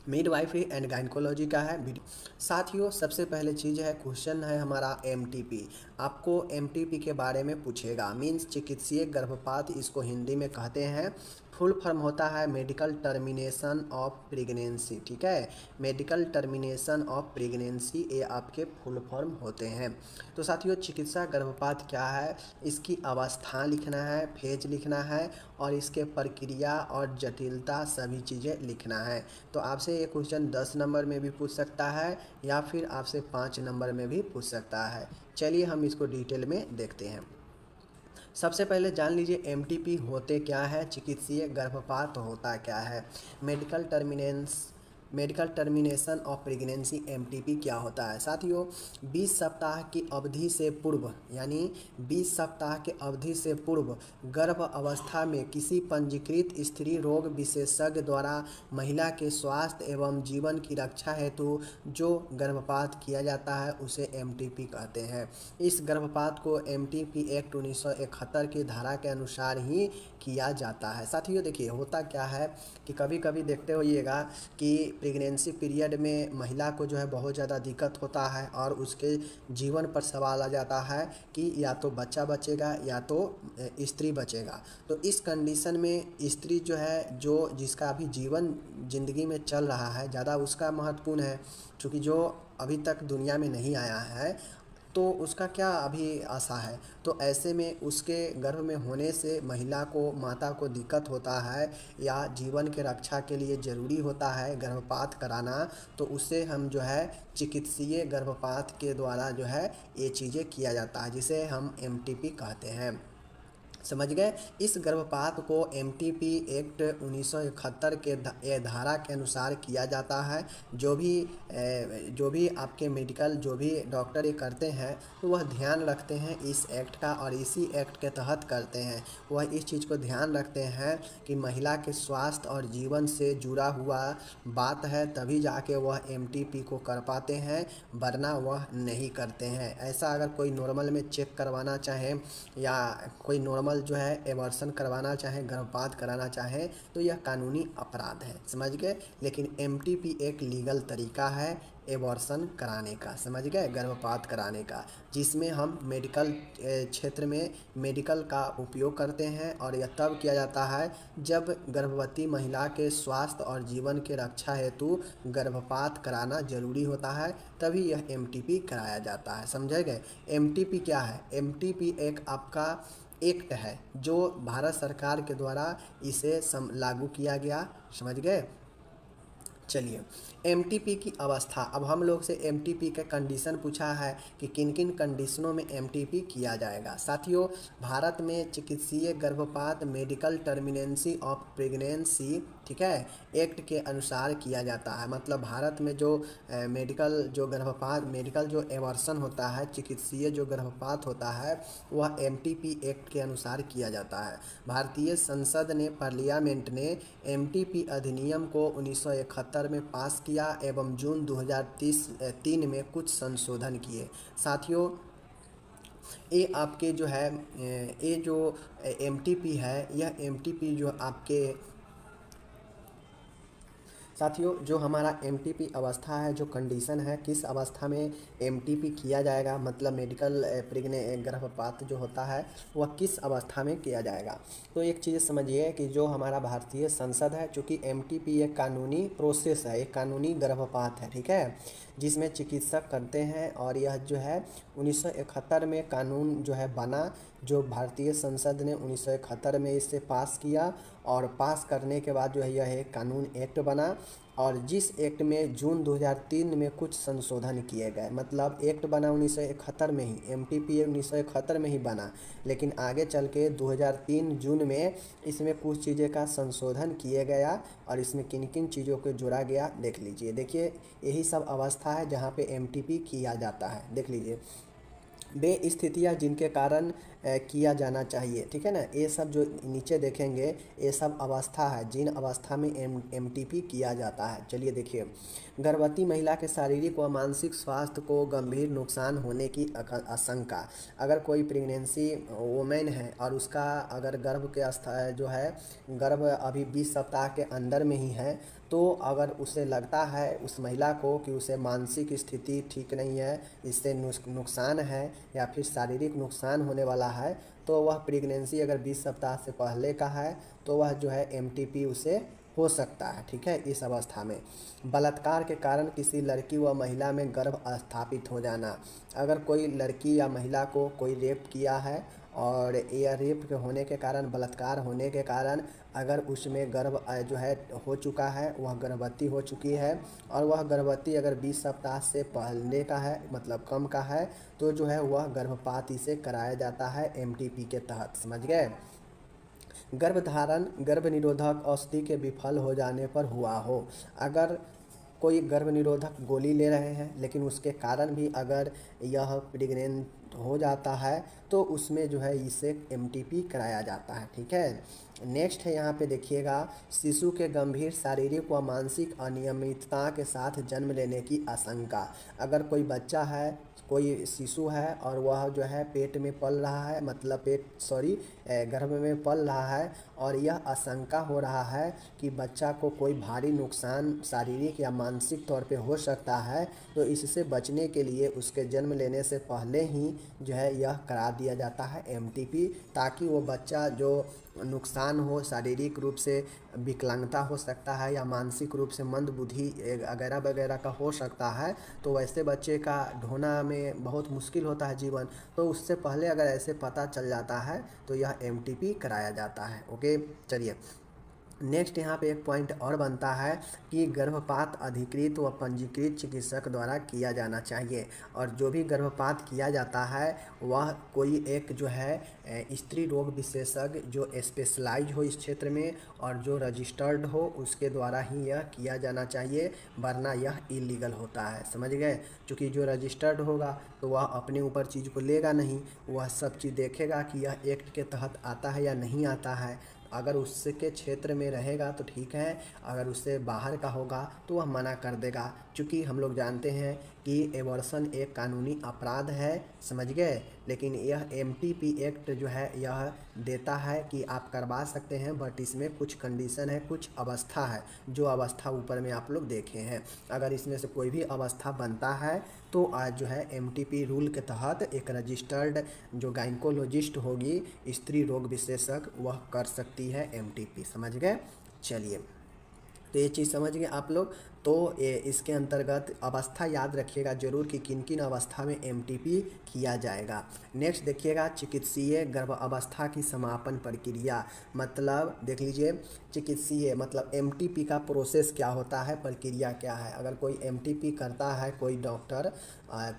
Midwifery and gynaecology का है video. साथियों, सबसे पहले चीज़ है, क्वेश्चन है हमारा एमटीपी। आपको एमटीपी के बारे में पूछेगा, मीन्स चिकित्सीय गर्भपात इसको हिंदी में कहते हैं। फुल फॉर्म होता है मेडिकल टर्मिनेशन ऑफ प्रेगनेंसी। ठीक है, मेडिकल टर्मिनेशन ऑफ प्रेगनेंसी, ये आपके फुल फॉर्म होते हैं। तो साथियों, चिकित्सा गर्भपात क्या है, इसकी अवस्था लिखना है, फेज लिखना है, और इसके प्रक्रिया और जटिलता सभी चीज़ें लिखना है। तो आपसे ये क्वेश्चन 10 नंबर में भी पूछ सकता है या फिर आपसे 5 नंबर में भी पूछ सकता है। चलिए हम इसको डिटेल में देखते हैं। सबसे पहले जान लीजिए एमटीपी होते क्या है, चिकित्सीय गर्भपात होता क्या है। Medical termination of pregnancy MTP क्या होता है। साथियों, 20 सप्ताह की अवधि से पूर्व, यानी 20 सप्ताह के अवधि से पूर्व गर्भ अवस्था में किसी पंजीकृत स्त्री रोग विशेषज्ञ द्वारा महिला के स्वास्थ्य एवं जीवन की रक्षा हेतु जो गर्भपात किया जाता है उसे एमटीपी कहते हैं। इस गर्भपात को एमटीपी एक्ट 1971 की धारा के अनुसार ही किया जाता है। साथियों देखिए, होता क्या है कि कभी कभी देखते होइएगा कि प्रेगनेंसी पीरियड में महिला को जो है बहुत ज़्यादा दिक्कत होता है और उसके जीवन पर सवाल आ जाता है कि या तो बच्चा बचेगा या तो स्त्री बचेगा। तो इस कंडीशन में स्त्री जो है, जो जिसका अभी जीवन ज़िंदगी में चल रहा है, ज़्यादा उसका महत्वपूर्ण है, क्योंकि जो अभी तक दुनिया में नहीं आया है तो उसका क्या अभी आशा है। तो ऐसे में उसके गर्भ में होने से महिला को, माता को दिक्कत होता है या जीवन के रक्षा के लिए ज़रूरी होता है गर्भपात कराना, तो उसे हम जो है चिकित्सीय गर्भपात के द्वारा जो है ये चीज़ें किया जाता है, जिसे हम एमटीपी कहते हैं। समझ गए। इस गर्भपात को एमटीपी एक्ट 1971 के धारा के अनुसार किया जाता है। जो भी आपके मेडिकल जो भी डॉक्टर ये करते हैं तो वह ध्यान रखते हैं इस एक्ट का, और इसी एक्ट के तहत करते हैं। वह इस चीज़ को ध्यान रखते हैं कि महिला के स्वास्थ्य और जीवन से जुड़ा हुआ बात है, तभी जाके वह एमटीपी को कर पाते हैं, वरना वह नहीं करते हैं। ऐसा अगर कोई नॉर्मल में चेक करवाना चाहे या कोई नॉर्मल जो है एबॉर्शन करवाना चाहे, गर्भपात कराना चाहे, तो यह कानूनी अपराध है। समझ गए। लेकिन एमटीपी एक लीगल तरीका है एबॉर्शन कराने का, समझ गए, गर्भपात कराने का, जिसमें हम मेडिकल क्षेत्र में मेडिकल का उपयोग करते हैं। और यह तब किया जाता है जब गर्भवती महिला के स्वास्थ्य और जीवन के रक्षा हेतु गर्भपात कराना जरूरी होता है, तभी यह एमटीपी कराया जाता है। समझे गए। एमटीपी क्या है? एमटीपी एक आपका एक्ट है जो भारत सरकार के द्वारा इसे लागू किया गया। समझ गए। चलिए, एमटीपी की अवस्था। अब हम लोग से एमटीपी का कंडीशन पूछा है कि किन किन कंडीशनों में एमटीपी किया जाएगा। साथियों, भारत में चिकित्सीय गर्भपात मेडिकल टर्मिनेंसी ऑफ प्रेगनेंसी, ठीक है, एक्ट के अनुसार किया जाता है। मतलब भारत में जो मेडिकल जो गर्भपात, मेडिकल जो एबॉर्शन होता है, चिकित्सीय जो गर्भपात होता है, वह एमटीपी एक्ट के अनुसार किया जाता है। भारतीय संसद ने, पार्लियामेंट ने एमटीपी अधिनियम को 1971 में पास किया एवं जून 2003 में कुछ संशोधन किए। साथियों, ये आपके जो है ये जो एमटीपी है, यह एमटीपी जो आपके साथियों, जो हमारा एमटीपी अवस्था है, जो कंडीशन है, किस अवस्था में एमटीपी किया जाएगा, मतलब मेडिकल गर्भपात जो होता है वह किस अवस्था में किया जाएगा। तो एक चीज़ समझिए कि जो हमारा भारतीय संसद है, चूँकि एमटीपी एक कानूनी प्रोसेस है, एक कानूनी गर्भपात है, ठीक है, जिसमें चिकित्सक करते हैं। और यह जो है 1971 में कानून जो है बना, जो भारतीय संसद ने 1971 में इसे पास किया, और पास करने के बाद जो है यह एक कानून एक्ट बना, और जिस एक्ट में जून 2003 में कुछ संशोधन किए गए। मतलब एक्ट बना 1971 में ही, एमटीपी 1971 में ही बना, लेकिन आगे चल के 2003 जून में इसमें कुछ चीज़ें का संशोधन किए गया, और इसमें किन किन चीज़ों को जोड़ा गया देख लीजिए। देखिए, यही सब अवस्था है जहाँ पे एमटीपी किया जाता है। देख लीजिए, वे स्थितियाँ जिनके कारण किया जाना चाहिए, ठीक है ना। ये सब जो नीचे देखेंगे ये सब अवस्था है जिन अवस्था में एमटीपी किया जाता है। चलिए देखिए, गर्भवती महिला के शारीरिक व मानसिक स्वास्थ्य को गंभीर नुकसान होने की आशंका। अगर कोई प्रेगनेंसी वोमेन है और उसका अगर गर्भ के जो है गर्भ अभी 20 सप्ताह के अंदर में ही है, तो अगर उसे लगता है उस महिला को कि उसे मानसिक स्थिति ठीक नहीं है, इससे नुकसान है या फिर शारीरिक नुकसान होने वाला है, तो वह प्रेगनेंसी अगर 20 सप्ताह से पहले का है तो वह जो है एमटीपी उसे हो सकता है, ठीक है। इस अवस्था में बलात्कार के कारण किसी लड़की व महिला में गर्भ स्थापित हो जाना। अगर कोई लड़की या महिला को कोई रेप किया है और यह रेप के होने के कारण, बलात्कार होने के कारण अगर उसमें गर्भ जो है हो चुका है, वह गर्भवती हो चुकी है और वह गर्भवती अगर 20 सप्ताह से पहले का है मतलब कम का है, तो जो है वह गर्भपात इसे कराया जाता है एमटीपी के तहत, समझ गए। गर्भधारण गर्भ निरोधक औषधि के विफल हो जाने पर हुआ हो। अगर कोई गर्भ निरोधक गोली ले रहे हैं लेकिन उसके कारण भी अगर यह प्रेग्नेंट हो जाता है तो उसमें जो है इसे एमटीपी कराया जाता है, ठीक है। नेक्स्ट है यहाँ पे देखिएगा, शिशु के गंभीर शारीरिक व मानसिक अनियमितता के साथ जन्म लेने की आशंका। अगर कोई बच्चा है, कोई शिशु है और वह जो है पेट में पल रहा है, मतलब गर्भ में पल रहा है और यह आशंका हो रहा है कि बच्चा को कोई भारी नुकसान शारीरिक या मानसिक तौर पे हो सकता है, तो इससे बचने के लिए उसके जन्म लेने से पहले ही जो है यह करा दिया जाता है एमटीपी, ताकि वो बच्चा जो नुकसान हो, शारीरिक रूप से विकलांगता हो सकता है या मानसिक रूप से मंदबुद्धि वगैरह वगैरह का हो सकता है, तो वैसे बच्चे का ढोना में बहुत मुश्किल होता है जीवन, तो उससे पहले अगर ऐसे पता चल जाता है तो यह एमटीपी कराया जाता है। ओके, चलिए नेक्स्ट यहाँ पे एक पॉइंट और बनता है कि गर्भपात अधिकृत व पंजीकृत चिकित्सक द्वारा किया जाना चाहिए, और जो भी गर्भपात किया जाता है वह कोई एक जो है स्त्री रोग विशेषज्ञ जो स्पेशलाइज हो इस क्षेत्र में और जो रजिस्टर्ड हो उसके द्वारा ही यह किया जाना चाहिए, वरना यह इलीगल होता है, समझ गए। क्योंकि जो रजिस्टर्ड होगा तो वह अपने ऊपर चीज़ को लेगा नहीं, वह सब चीज़ देखेगा कि यह एक्ट के तहत आता है या नहीं आता है। अगर उसके क्षेत्र में रहेगा तो ठीक है, अगर उससे बाहर का होगा तो वह मना कर देगा, क्योंकि हम लोग जानते हैं कि एबॉर्शन एक कानूनी अपराध है, समझ गए। लेकिन यह एमटीपी एक्ट जो है यह देता है कि आप करवा सकते हैं, बट इसमें कुछ कंडीशन है, कुछ अवस्था है, जो अवस्था ऊपर में आप लोग देखे हैं। अगर इसमें से कोई भी अवस्था बनता है तो आज जो है एमटीपी रूल के तहत एक रजिस्टर्ड जो गाइनकोलॉजिस्ट होगी, स्त्री रोग विशेषज्ञ, वह कर सकती है एमटीपी, समझ गए। चलिए, तो ये चीज़ समझ गए आप लोग। तो इसके अंतर्गत अवस्था याद रखिएगा जरूर कि किन किन अवस्था में एमटीपी किया जाएगा। नेक्स्ट देखिएगा, चिकित्सीय गर्भ अवस्था की समापन प्रक्रिया। मतलब देख लीजिए, चिकित्सीय मतलब एमटीपी का प्रोसेस क्या होता है, प्रक्रिया क्या है। अगर कोई एमटीपी करता है, कोई डॉक्टर,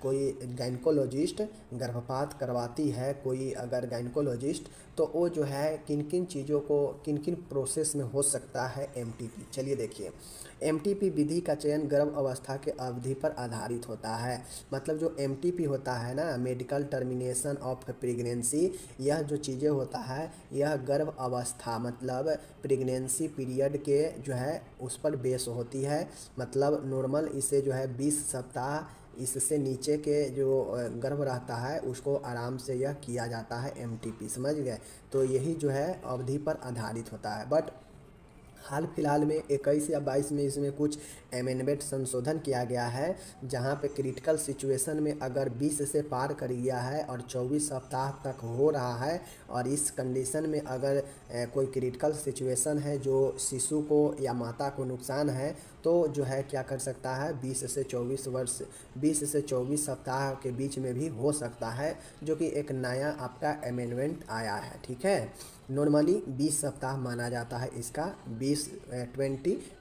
कोई गाइनकोलॉजिस्ट गर्भपात करवाती है कोई अगर गाइनकोलॉजिस्ट, तो वो जो है किन किन चीज़ों को, किन किन प्रोसेस में हो सकता है एमटीपी। चलिए देखिए, एमटीपी विधि का चयन गर्भ अवस्था के अवधि पर आधारित होता है। मतलब जो एमटीपी होता है ना, मेडिकल टर्मिनेशन ऑफ प्रेगनेंसी, यह जो चीज़ें होता है यह गर्भ अवस्था मतलब प्रेगनेंसी पीरियड के जो है उस पर बेस होती है। मतलब नॉर्मल इसे जो है 20 सप्ताह इससे नीचे के जो गर्भ रहता है उसको आराम से यह किया जाता है एमटीपी, समझ गए। तो यही जो है अवधि पर आधारित होता है। बट हाल फिलहाल में 21 या 22 में इसमें कुछ अमेंडमेंट संशोधन किया गया है, जहां पे क्रिटिकल सिचुएशन में अगर 20 से पार कर गया है और 24 सप्ताह तक हो रहा है, और इस कंडीशन में अगर कोई क्रिटिकल सिचुएशन है जो शिशु को या माता को नुकसान है, तो जो है क्या कर सकता है 20 से 24 सप्ताह के बीच में भी हो सकता है, जो कि एक नया आपका अमेंडमेंट आया है, ठीक है। नॉर्मली 20 सप्ताह माना जाता है इसका, 20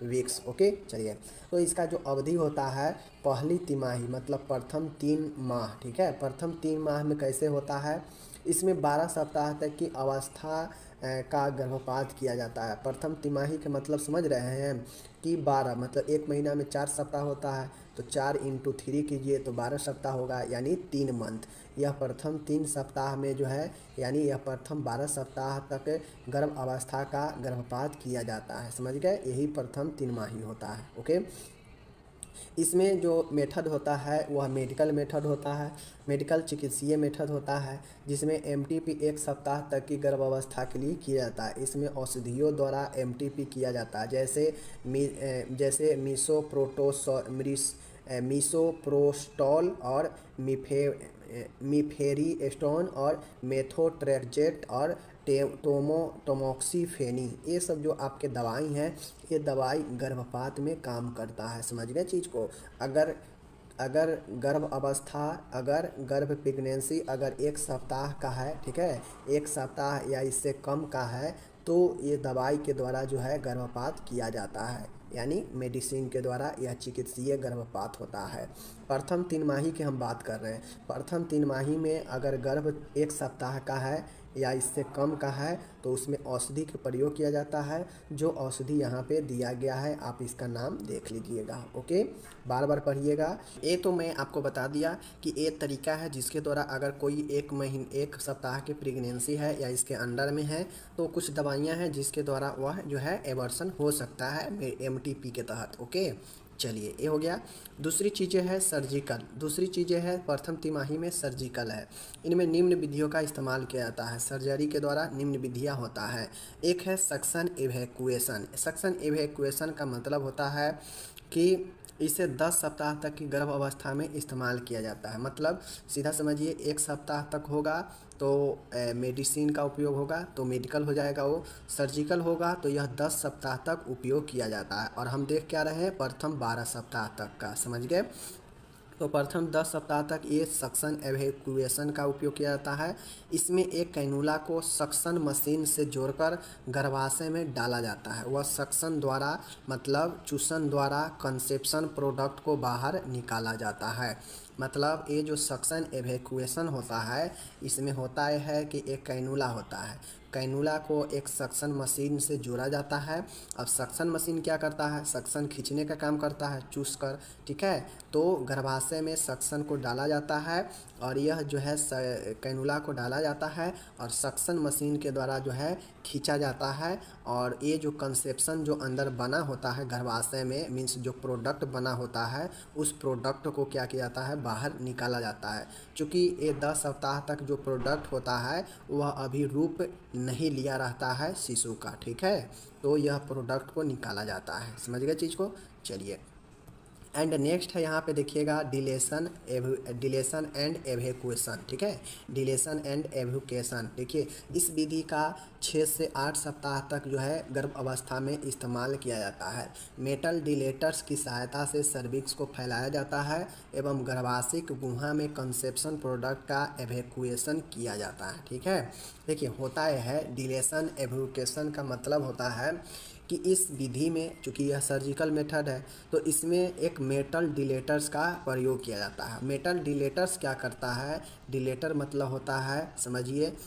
वीक्स। ओके, चलिए, तो इसका जो अवधि होता है पहली तिमाही मतलब प्रथम 3 माह, ठीक है। प्रथम 3 माह में कैसे होता है, इसमें 12 सप्ताह तक की अवस्था का गर्भपात किया जाता है। प्रथम तिमाही का मतलब समझ रहे हैं कि 12 मतलब एक महीना में 4 सप्ताह होता है, तो 4 × 3 कीजिए तो 12 सप्ताह होगा, यानी 3 मंथ। यह प्रथम 3 सप्ताह में जो है यानी यह प्रथम 12 सप्ताह तक गर्भ अवस्था का गर्भपात किया जाता है। समझ गए, यही प्रथम तिमाही होता है। ओके, इसमें जो मेथड होता है वह मेडिकल मेथड होता है, मेडिकल चिकित्सीय मेथड होता है, जिसमें एमटीपी 1 सप्ताह तक की गर्भावस्था के लिए किया जाता है। इसमें औषधियों द्वारा एमटीपी किया जाता है, जैसे मीसोप्रोस्टॉल और मिफेरिस्टोन और मेथोट्रेक्सेट और टोमोक्सीफेनी, ये सब जो आपके दवाई हैं, ये दवाई गर्भपात में काम करता है। समझ गए चीज़ को। अगर अगर गर्भ अवस्था अगर गर्भ प्रेगनेंसी अगर 1 सप्ताह का है, ठीक है, 1 सप्ताह या इससे कम का है, तो ये दवाई के द्वारा जो है गर्भपात किया जाता है, यानी मेडिसिन के द्वारा यह चिकित्सीय गर्भपात होता है। प्रथम तिमाही की हम बात कर रहे हैं। प्रथम तिमाही में अगर गर्भ 1 सप्ताह का है या इससे कम का है, तो उसमें औषधि का प्रयोग किया जाता है। जो औषधि यहाँ पे दिया गया है आप इसका नाम देख लीजिएगा। ओके, बार बार पढ़िएगा। ये तो मैं आपको बता दिया कि एक तरीका है जिसके द्वारा अगर कोई 1 सप्ताह की प्रेगनेंसी है या इसके अंडर में है, तो कुछ दवाइयाँ हैं जिसके द्वारा वह जो है एबॉर्शन हो सकता है एमटीपी के तहत। ओके, चलिए ये हो गया। दूसरी चीज़ें है सर्जिकल, दूसरी चीज़ें है प्रथम तिमाही में सर्जिकल है। इनमें निम्न विधियों का इस्तेमाल किया जाता है, सर्जरी के द्वारा निम्न विधियाँ होता है। एक है सक्शन इवैक्यूएशन। सक्शन इवैक्यूएशन का मतलब होता है कि इसे 10 सप्ताह तक की गर्भ अवस्था में इस्तेमाल किया जाता है। मतलब सीधा समझिए 1 सप्ताह तक होगा तो मेडिसिन का उपयोग होगा तो मेडिकल हो जाएगा, वो सर्जिकल होगा तो यह 10 सप्ताह तक उपयोग किया जाता है। और हम देख क्या रहे हैं, प्रथम 12 सप्ताह तक का। समझ गए, तो प्रथम 10 सप्ताह तक ये सक्शन एवैक्यूएशन का उपयोग किया जाता है। इसमें एक कैनुला को सक्शन मशीन से जोड़कर गर्भाशय में डाला जाता है। वह सक्शन द्वारा मतलब चूसन द्वारा कंसेप्शन प्रोडक्ट को बाहर निकाला जाता है। मतलब ये जो सक्शन एवैक्यूएशन होता है, इसमें होता है कि एक कैनुला होता है, कैनुला को एक सक्शन मशीन से जोड़ा जाता है। अब सक्शन मशीन क्या करता है, सक्शन खींचने का काम करता है चूस कर, ठीक है। तो गर्भाशय में सक्शन को डाला जाता है और यह जो है कैनुला को डाला जाता है और सक्शन मशीन के द्वारा जो है खींचा जाता है। और ये जो कंसेप्शन जो अंदर बना होता है गर्भाशय में, मीन्स जो प्रोडक्ट बना होता है, उस प्रोडक्ट को क्या किया जाता है, बाहर निकाला जाता है। क्योंकि ये 10 सप्ताह तक जो प्रोडक्ट होता है वह अभी रूप नहीं लिया रहता है शिशु का, ठीक है। तो यह प्रोडक्ट को निकाला जाता है। समझ गए चीज़ को। चलिए, एंड नेक्स्ट है यहाँ पे देखिएगा डिलेशन एंड एवैक्यूएशन, ठीक है। डिलेशन एंड एवैक्यूएशन, देखिए इस विधि का 6 से 8 सप्ताह तक जो है गर्भ अवस्था में इस्तेमाल किया जाता है। मेटल डिलेटर्स की सहायता से सर्विक्स को फैलाया जाता है एवं गर्भाशय गुहा में कंसेप्शन प्रोडक्ट का एवैक्यूएशन किया जाता है, ठीक है। देखिए होता है डिलेशन एवैक्यूएशन का मतलब होता है कि इस विधि में, चूँकि यह सर्जिकल मेथड है, तो इसमें एक मेटल डिलेटर्स का प्रयोग किया जाता है। मेटल डिलेटर्स क्या करता है, डिलेटर मतलब होता है समझिए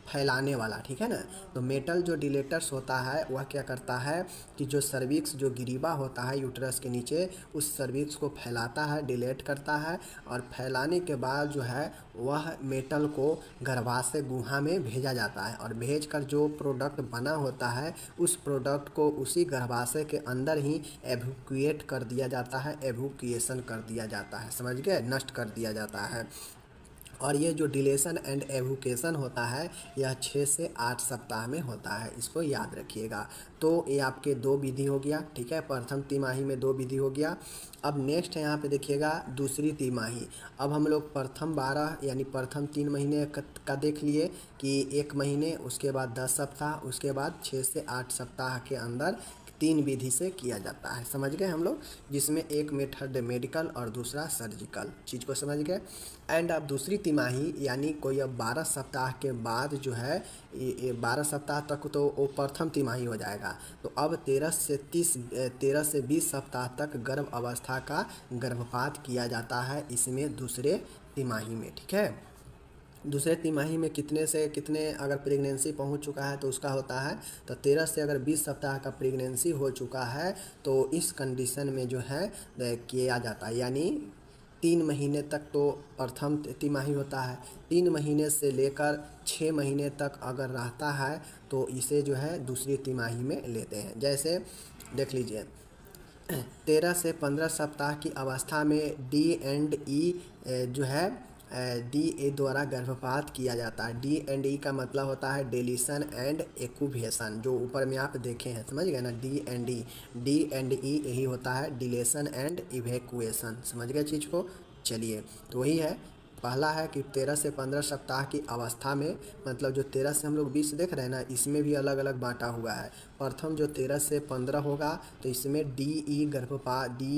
फैलाने वाला, ठीक है ना। तो मेटल जो डिलेटर्स होता है वह क्या करता है कि जो सर्विक्स जो गिरीबा होता है यूट्रस के नीचे, उस सर्विक्स को फैलाता है, डिलेट करता है। और फैलाने के बाद जो है वह मेटल को गर्भाशय गुहा में भेजा जाता है और भेजकर जो प्रोडक्ट बना होता है उस प्रोडक्ट को उसी गर्भाशय के अंदर ही एवैक्यूएट कर दिया जाता है, एवैक्यूएशन कर दिया जाता है। समझ गए, नष्ट कर दिया जाता है। और ये जो डिलेशन एंड एवैक्यूएशन होता है यह 6 से 8 सप्ताह में होता है, इसको याद रखिएगा। तो ये आपके 2 विधि हो गया, ठीक है। प्रथम तिमाही में 2 विधि हो गया। अब नेक्स्ट है यहाँ पे देखिएगा दूसरी तिमाही। अब हम लोग प्रथम 12 यानी प्रथम 3 महीने का देख लिए कि 1 महीने, उसके बाद 10 सप्ताह, उसके बाद 6 से 8 सप्ताह के अंदर 3 विधि से किया जाता है। समझ गए हम लोग, जिसमें एक मेथड मेडिकल और दूसरा सर्जिकल, चीज़ को समझ गए। एंड अब दूसरी तिमाही यानी कोई अब 12 सप्ताह के बाद जो है ये 12 सप्ताह तक तो वो प्रथम तिमाही हो जाएगा। तो अब 13 से 20 सप्ताह तक गर्भ अवस्था का गर्भपात किया जाता है इसमें दूसरे तिमाही में, ठीक है। दूसरे तिमाही में कितने से कितने अगर प्रेगनेंसी पहुंच चुका है तो उसका होता है, तो 13 से अगर 20 सप्ताह का प्रेगनेंसी हो चुका है तो इस कंडीशन में जो है किया जाता है, यानी 3 महीने तक तो प्रथम तिमाही होता है, 3 महीने से लेकर 6 महीने तक अगर रहता है तो इसे जो है दूसरी तिमाही में लेते हैं। जैसे देख लीजिए, 13 से 15 सप्ताह की अवस्था में D&E जो है डी द्वारा गर्भपात किया जाता है। D&E का मतलब होता है डिलीशन एंड एक्यूवेशन, जो ऊपर में आप देखे हैं, समझ गए ना। D&E यही होता है डिलेशन एंड इवेकुएशन, समझ गए चीज़ को। चलिए, तो वही है, पहला है कि 13 से 15 सप्ताह की अवस्था में, मतलब जो 13 से हम लोग 20 देख रहे हैं ना, इसमें भी अलग अलग बांटा हुआ है। प्रथम जो 13 से 15 होगा तो इसमें डी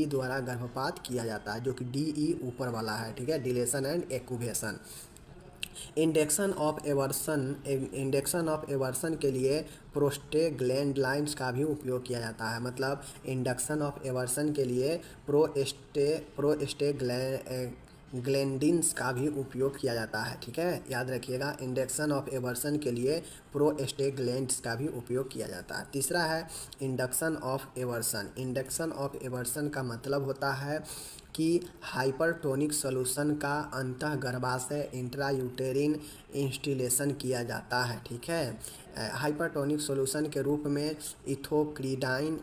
द्वारा गर्भपात किया जाता है, जो कि DE ऊपर वाला है, ठीक है, dilation and evacuation. Induction of abortion के लिए प्रोस्टेग्लैंडलाइंस का भी उपयोग किया जाता है। मतलब इंडक्शन ऑफ एवर्सन के लिए प्रोस्टेग्लैंडिन्स का भी उपयोग किया जाता है, ठीक है, याद रखिएगा। इंडक्शन ऑफ एवर्सन के लिए प्रोस्टेग्लैंड्स का भी उपयोग किया जाता है। तीसरा है induction of aversion. Induction of aversion का मतलब होता है कि हाइपरटोनिक सॉल्यूशन का अंतः गर्भाशय इंट्रायूटेरिन इंस्टिलेशन किया जाता है, ठीक है। हाइपरटोनिक सॉल्यूशन के रूप में इथोक्रीडाइन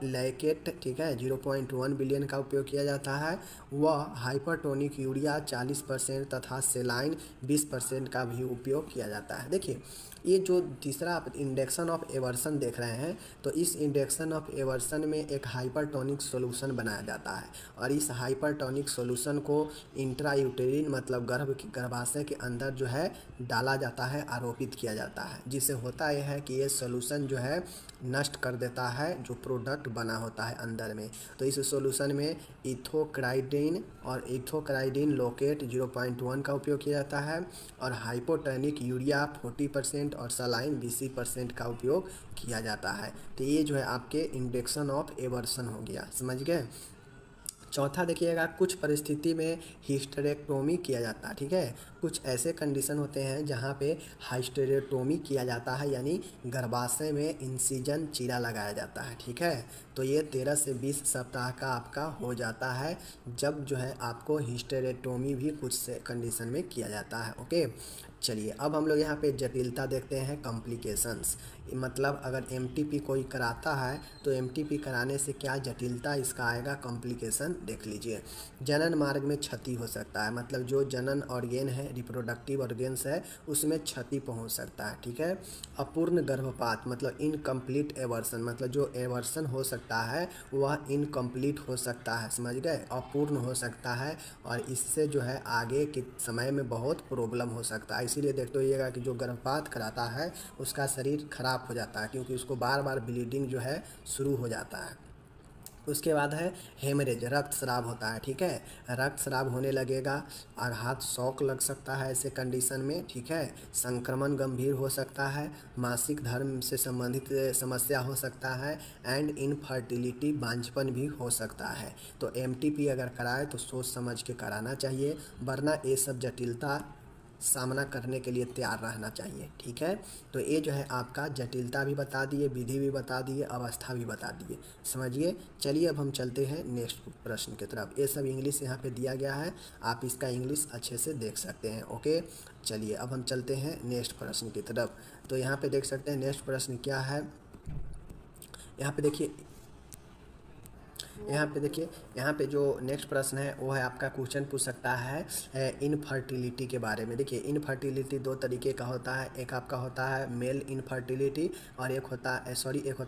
लैकेट, ठीक है, 0.1 बिलियन का उपयोग किया जाता है। वह हाइपरटोनिक यूरिया 40% तथा सेलाइन 20% का भी उपयोग किया जाता है। देखिए, ये जो तीसरा आप इंडक्शन ऑफ एवर्सन देख रहे हैं, तो इस इंडक्शन ऑफ एवर्सन में एक हाइपरटोनिक सॉल्यूशन बनाया जाता है, और इस हाइपरटोनिक सॉल्यूशन को इंट्रायूटेरिन मतलब गर्भाशय के अंदर जो है डाला जाता है, आरोपित किया जाता है, जिससे होता यह है कि ये सॉल्यूशन जो है नष्ट कर देता है जो प्रोडक्ट बना होता है अंदर में। तो इस सॉल्यूशन में इथोक्राइडिन लोकेट 0.1 का उपयोग किया जाता है, और हाइपोटोनिक यूरिया 40% और सलाइन 20% का उपयोग किया जाता है। तो ये जो है आपके इंडक्शन ऑफ एवर्सन हो गया, समझ गए। चौथा देखिएगा, कुछ परिस्थिति में हिस्टेरेक्टोमी किया जाता है, ठीक है। कुछ ऐसे कंडीशन होते हैं जहाँ पे हिस्टेरेक्टोमी किया जाता है, यानी गर्भाशय में इंसिजन चीरा लगाया जाता है, ठीक है। तो ये 13 से 20 सप्ताह का आपका हो जाता है, जब जो है आपको हिस्टेरेक्टोमी भी कुछ से कंडीशन में किया जाता है, ओके। चलिए, अब हम लोग यहाँ पे जटिलता देखते हैं, कॉम्प्लिकेशंस। मतलब अगर MTP कोई कराता है तो MTP कराने से क्या जटिलता इसका आएगा, कॉम्प्लिकेशन देख लीजिए। जनन मार्ग में क्षति हो सकता है, मतलब जो जनन ऑर्गेन है, रिप्रोडक्टिव ऑर्गेन्स है, उसमें क्षति पहुंच सकता है, ठीक है। अपूर्ण गर्भपात मतलब इनकम्प्लीट एवर्सन, मतलब जो एवर्सन हो सकता है वह इनकम्प्लीट हो सकता है, समझ गए, अपूर्ण हो सकता है, और इससे जो है आगे के समय में बहुत प्रॉब्लम हो सकता है। इसीलिए देखते होइएगा कि जो गर्भपात कराता है उसका शरीर खराब हो जाता है, क्योंकि उसको बार बार ब्लीडिंग जो है शुरू हो जाता है। उसके बाद है हेमरेज, रक्तस्राव होता है, ठीक है, रक्तस्राव होने लगेगा, और हाथ शॉक लग सकता है ऐसे कंडीशन में, ठीक है। संक्रमण गंभीर हो सकता है, मासिक धर्म से संबंधित समस्या हो सकता है, एंड इनफर्टिलिटी, बांझपन भी हो सकता है। तो MTP अगर कराए तो सोच समझ के कराना चाहिए, वरना ये सब जटिलता सामना करने के लिए तैयार रहना चाहिए, ठीक है। तो ये जो है आपका जटिलता भी बता दिए, विधि भी बता दिए, अवस्था भी बता दिए, समझिए। चलिए, अब हम चलते हैं नेक्स्ट प्रश्न की तरफ। ये सब इंग्लिश यहाँ पे दिया गया है, आप इसका इंग्लिश अच्छे से देख सकते हैं, ओके। चलिए, अब हम चलते हैं नेक्स्ट प्रश्न की तरफ। तो यहाँ पे देख सकते हैं नेक्स्ट प्रश्न क्या है। यहाँ पे देखिए, यहाँ पे जो नेक्स्ट प्रश्न है वो है आपका, क्वेश्चन पूछ सकता है इनफर्टिलिटी के बारे में। देखिए, इनफर्टिलिटी दो तरीके का होता है, एक आपका होता है मेल इनफर्टिलिटी, और एक होता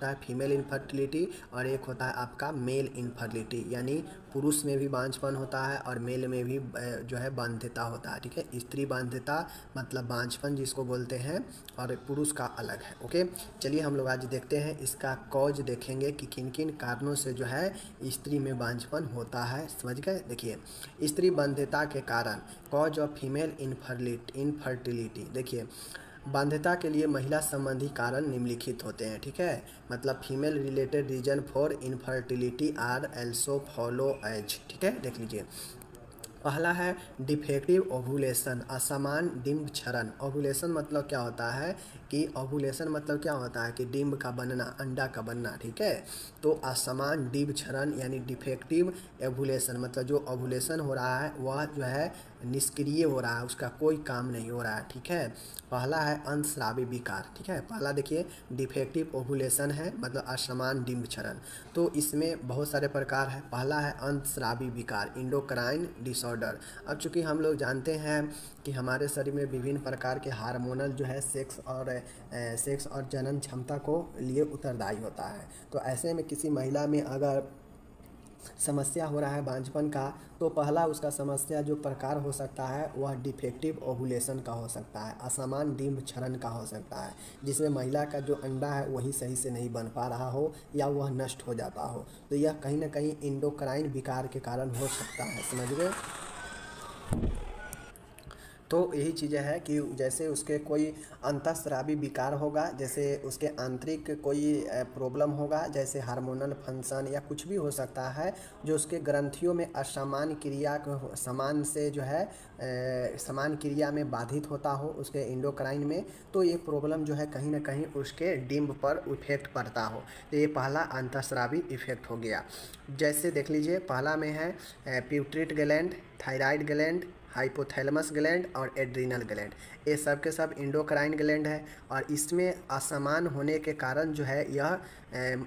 है फीमेल इनफर्टिलिटी, और एक होता है आपका मेल इनफर्टिलिटी, यानी पुरुष में भी बांझपन होता है और मेल में भी जो है बांध्यता होता है, ठीक है। स्त्री बांध्यता मतलब बांझपन जिसको बोलते हैं, और पुरुष का अलग है, ओके। चलिए, हम लोग आज देखते हैं इसका कॉज, देखेंगे कि किन किन कारणों से जो है स्त्री में बांझपन होता है, समझ गए। देखिए, स्त्री बांध्यता के कारण, कॉज ऑफ फीमेल इनफर्टिलिटी। देखिए, बांध्यता के लिए महिला संबंधी कारण निम्नलिखित होते हैं, ठीक है। मतलब female related reason for infertility are also follow age, ठीक है, देख लीजिए। पहला है डिफेक्टिव ओवुलेशन, असमान डिम्ब क्षरण। ओवुलेशन मतलब क्या होता है कि ओवुलेशन मतलब क्या होता है कि डिम्ब का बनना, अंडा का बनना, ठीक है। तो असमान डिम्ब क्षरण यानी डिफेक्टिव ओवुलेशन मतलब जो ओवुलेशन हो रहा है वह जो है निष्क्रिय हो रहा है, उसका कोई काम नहीं हो रहा है, ठीक है। पहला है अंतस्रावी विकार, ठीक है। पहला देखिए डिफेक्टिव ओवुलेशन है मतलब असमान डिम्ब क्षरण। तो इसमें बहुत सारे प्रकार है। पहला है अंतस्रावी विकार, इंडोक्राइन डिसऑर्डर। अब चूंकि हम लोग जानते हैं कि हमारे शरीर में विभिन्न प्रकार के हार्मोनल जो है सेक्स और जनन क्षमता को लिए उत्तरदायी होता है। तो ऐसे में किसी महिला में अगर समस्या हो रहा है बांझपन का, तो पहला उसका समस्या जो प्रकार हो सकता है वह डिफेक्टिव ओवुलेशन का हो सकता है, असमान डिम्ब क्षरण का हो सकता है, जिसमें महिला का जो अंडा है वही सही से नहीं बन पा रहा हो या वह नष्ट हो जाता हो। तो यह कहीं ना कहीं इंडोक्राइन विकार के कारण हो सकता है, समझ गए। तो यही चीज़ें है कि जैसे उसके कोई अंतःस्रावी विकार होगा, जैसे उसके आंतरिक कोई प्रॉब्लम होगा, जैसे हार्मोनल फंक्शन या कुछ भी हो सकता है जो उसके ग्रंथियों में असमान क्रिया समान से जो है समान क्रिया में बाधित होता हो उसके इंडोक्राइन में, तो ये प्रॉब्लम जो है कहीं ना कहीं उसके डिम्ब पर इफेक्ट पड़ता हो। तो ये पहला अंतःस्रावी इफेक्ट हो गया। जैसे देख लीजिए पहला में है pituitary gland, thyroid gland, hypothalamus gland और एड्रीनल ग्लैंड। ये सब के सब इंडोक्राइन ग्लैंड है और इसमें असमान होने के कारण जो है यह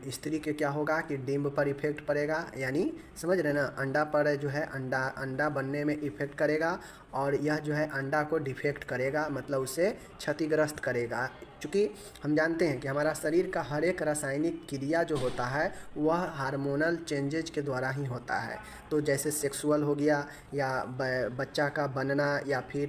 स्त्री के क्या होगा कि डिम्ब पर इफेक्ट पड़ेगा, यानी समझ रहे ना, अंडा पर जो है अंडा बनने में इफेक्ट करेगा और यह जो है अंडा को डिफेक्ट करेगा, मतलब उसे क्षतिग्रस्त करेगा। चूँकि हम जानते हैं कि हमारा शरीर का हर एक रासायनिक क्रिया जो होता है वह हार्मोनल चेंजेज के द्वारा ही होता है। तो जैसे सेक्सुअल हो गया या बच्चा का बनना या फिर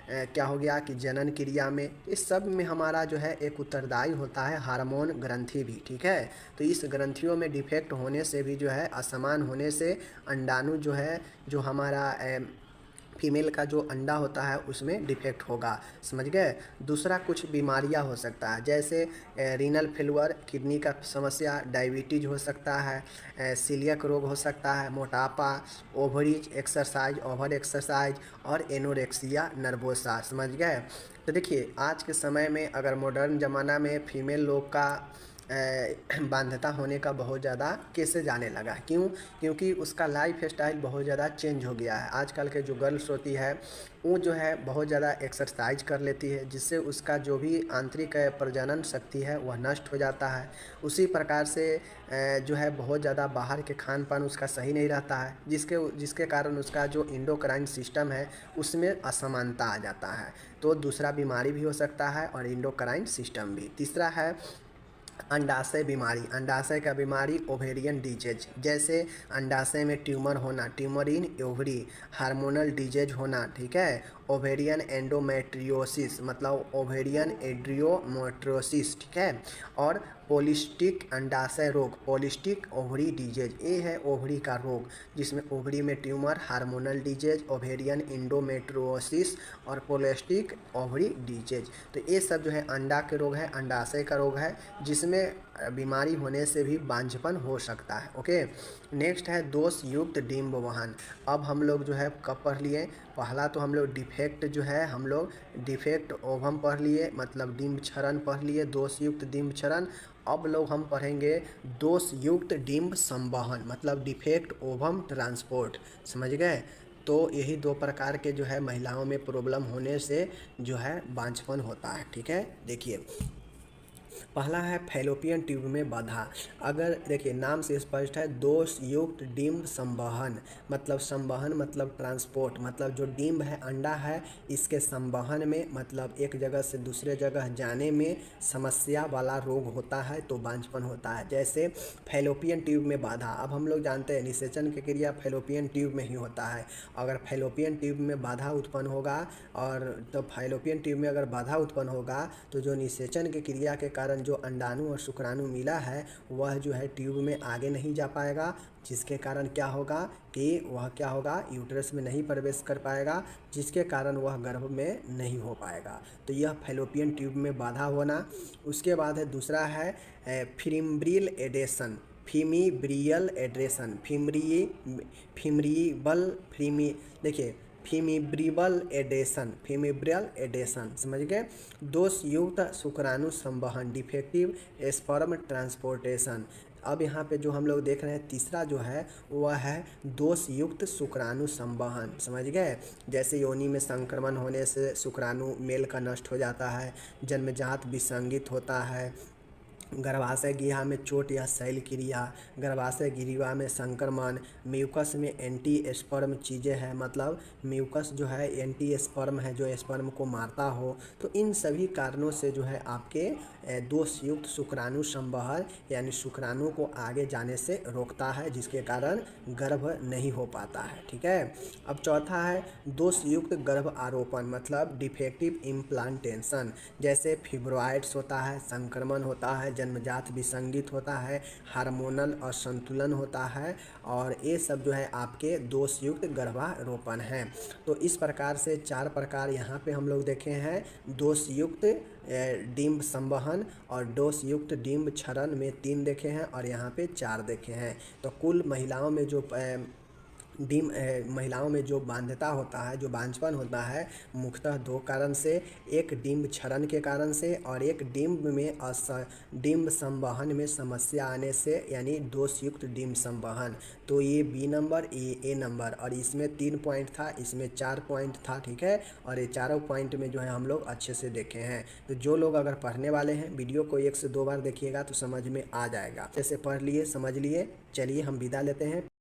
क्या हो गया कि जनन क्रिया में, इस सब में हमारा जो है एक उत्तरदायी होता है हार्मोन ग्रंथि भी, ठीक है। तो इस ग्रंथियों में डिफेक्ट होने से भी जो है असमान होने से अंडाणु जो है जो हमारा फीमेल का जो अंडा होता है उसमें डिफेक्ट होगा, समझ गए। दूसरा कुछ बीमारियां हो सकता है जैसे रीनल फेलुअर, किडनी का समस्या, डायबिटीज हो सकता है, सीलियक रोग हो सकता है, मोटापा, ओवरीज एक्सरसाइज, ओवर एक्सरसाइज और एनोरेक्सिया नर्वोसा, समझ गए। तो देखिए आज के समय में अगर मॉडर्न ज़माना में फीमेल लोग का बाध्यता होने का बहुत ज़्यादा केसेस जाने लगा। क्यों? क्योंकि उसका लाइफ स्टाइल बहुत ज़्यादा चेंज हो गया है। आजकल के जो गर्ल्स होती है वो जो है बहुत ज़्यादा एक्सरसाइज कर लेती है, जिससे उसका जो भी आंतरिक प्रजनन शक्ति है वह नष्ट हो जाता है। उसी प्रकार से जो है बहुत ज़्यादा बाहर के खान पान उसका सही नहीं रहता है, जिसके कारण उसका जो इंडोक्राइन सिस्टम है उसमें असमानता आ जाता है। तो दूसरा बीमारी भी हो सकता है और इंडोक्राइन सिस्टम भी। तीसरा है अंडाशय बीमारी, अंडाशय का बीमारी, ओवेरियन डिजीज, जैसे अंडाशय में ट्यूमर होना, tumour in ovary, hormonal disease होना, ठीक है। ओवेरियन एंडोमेट्रियोसिस मतलब ओवेरियन एंड्रियोमेट्रियोसिस, ठीक है। और पॉलिस्टिक अंडाशय रोग, पॉलिस्टिक ओवरी डिजीज, ये है ओवरी का रोग जिसमें ओवरी में tumour, hormonal disease, ovarian endometriosis और पॉलिस्टिक ओवरी डिजीज। तो ये सब जो है अंडा के रोग है, अंडाशय का रोग है, जिसमें बीमारी होने से भी बांझपन हो सकता है। ओके, नेक्स्ट है दोष युक्त डिम्ब वहन। अब हम लोग जो है कब पढ़ लिए, पहला तो हम लोग डिफेक्ट जो है हम लोग डिफेक्ट ओवम पढ़ लिए, मतलब डिम्ब क्षरण पढ़ लिए, दोष युक्त डिम्ब क्षरण। अब लोग हम पढ़ेंगे दोष युक्त डिम्ब संवहन मतलब डिफेक्ट ओवम ट्रांसपोर्ट, समझ गए। तो यही दो प्रकार के जो है महिलाओं में प्रॉब्लम होने से जो है बांझपन होता है, ठीक है। देखिए पहला है फैलोपियन ट्यूब में बाधा। अगर देखिए नाम से स्पष्ट है, दोष युक्त डिम्ब संवहन मतलब संवहन मतलब ट्रांसपोर्ट, मतलब जो डिम्ब है अंडा है इसके संवहन में मतलब एक जगह से दूसरे जगह जाने में समस्या वाला रोग होता है तो बांझपन होता है। जैसे फैलोपियन ट्यूब में बाधा, अब हम लोग जानते हैं निषेचन की क्रिया फैलोपियन ट्यूब में ही होता है। अगर फैलोपियन ट्यूब में बाधा उत्पन्न होगा और तो फैलोपियन ट्यूब में अगर बाधा उत्पन्न होगा तो जो निषेचन की क्रिया के कारण जो अंडाणु और शुक्राणु मिला है वह जो है ट्यूब में आगे नहीं जा पाएगा, जिसके कारण क्या होगा कि वह क्या होगा यूट्रस में नहीं प्रवेश कर पाएगा, जिसके कारण वह गर्भ में नहीं हो पाएगा। तो यह फैलोपियन ट्यूब में बाधा होना। उसके बाद है दूसरा है फिम्ब्रिल एडेशन, फीमिब्रियल एड्रेशन, फीमरीबल फीमी देखिए फीमिब्रियल एडेशन, समझ गए। दोषयुक्त शुक्राणु संवहन, डिफेक्टिव स्पर्म ट्रांसपोर्टेशन। अब यहाँ पे जो हम लोग देख रहे हैं तीसरा जो है वह है दोषयुक्त शुक्राणु संवहन, समझ गए। जैसे योनि में संक्रमण होने से शुक्राणु मेल का नष्ट हो जाता है, जन्मजात विसंगित होता है, गर्भाशय गिहा में चोट या शैल क्रिया, गर्भाशय गिरिवा में संक्रमण, म्यूकस में एंटी स्पर्म चीज़ें हैं, मतलब म्यूकस जो है एंटी स्पर्म है जो स्पर्म को मारता हो। तो इन सभी कारणों से जो है आपके दोषयुक्त शुक्राणु संवहन यानी शुक्राणु को आगे जाने से रोकता है, जिसके कारण गर्भ नहीं हो पाता है, ठीक है। अब चौथा है दोषयुक्त गर्भ आरोपण, मतलब डिफेक्टिव इम्प्लांटेशन। जैसे फिब्रॉइड्स होता है, संक्रमण होता है, जन्मजात विसंगित होता है, हार्मोनल असंतुलन होता है, और ये सब जो है आपके दोषयुक्त गर्भारोपण हैं। तो इस प्रकार से 4 प्रकार यहाँ पे हम लोग देखे हैं, दोषयुक्त डिंब संवहन और दोषयुक्त डिंब क्षरण में 3 देखे हैं और यहाँ पे 4 देखे हैं। तो कुल महिलाओं में जो महिलाओं में जो बाध्यता होता है, जो बांझपन होता है, मुख्यतः 2 कारण से, एक डिंब क्षरण के कारण से और एक डिंब संवहन में समस्या आने से, यानी दोषयुक्त डिंब संवहन। तो ये बी नंबर, ये ए नंबर, और इसमें 3 पॉइंट था, इसमें 4 पॉइंट था, ठीक है। और ये चारों पॉइंट में जो है हम लोग अच्छे से देखे हैं। तो जो लोग अगर पढ़ने वाले हैं वीडियो को 1 से 2 बार देखिएगा तो समझ में आ जाएगा। जैसे पढ़ लिए, समझ लिए। चलिए हम विदा लेते हैं।